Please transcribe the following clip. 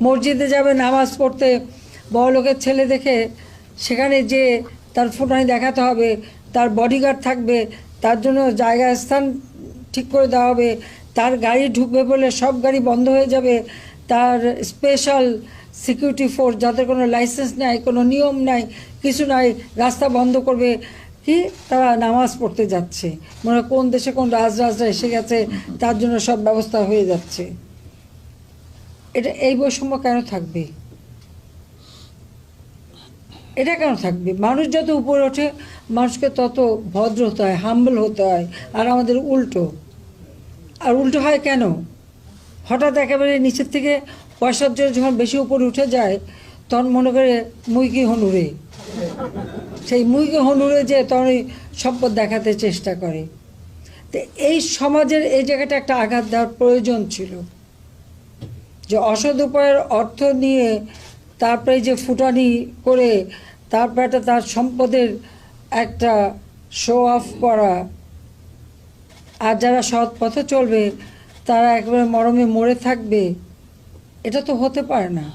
মসজিদে যাবে নামাজ পড়তে, বড়লোকের ছেলে দেখে সেখানে যে তার ফুটানি দেখাতে হবে, তার বডিগার্ড থাকবে, তার জন্য জায়গা স্থান ঠিক করে দেওয়া হবে, তার গাড়ি ঢুকবে বলে সব গাড়ি বন্ধ হয়ে যাবে, তার স্পেশাল সিকিউরিটি ফোর্স যাদের কোনো লাইসেন্স নাই, কোনো নিয়ম নাই, কিছু নাই, রাস্তা বন্ধ করবে। কি তারা নামাজ পড়তে যাচ্ছে, মনে কোন দেশে কোন রাজরা এসে গেছে, তার জন্য সব ব্যবস্থা হয়ে যাচ্ছে। এটা এই বৈষম্য কেন থাকবে? এটা কেন থাকবে? মানুষ যত উপরে ওঠে মানুষকে তত ভদ্র হতে হয়, হাম্বল হতে হয়। আর আমাদের উল্টো। আর উল্টো হয় কেন? হঠাৎ একেবারে নিচের থেকে পয়সার জন্য যখন বেশি উপরে উঠে যায় তখন মনে করে মুইকি হনুরে, সেই মুইকি হনুরে যে তখন ওই সম্পদ দেখাতে চেষ্টা করে। তো এই সমাজের এই জায়গাটা একটা আঘাত দেওয়ার প্রয়োজন ছিল, যে অসৎ উপায়ের অর্থ নিয়ে তারপরে যে ফুটানি করে তারপরে একটা তার সম্পদের একটা শো অফ করা, আর যারা সৎ পথে চলবে তারা একেবারে মরমে মরে থাকবে, এটা তো হতে পারে না।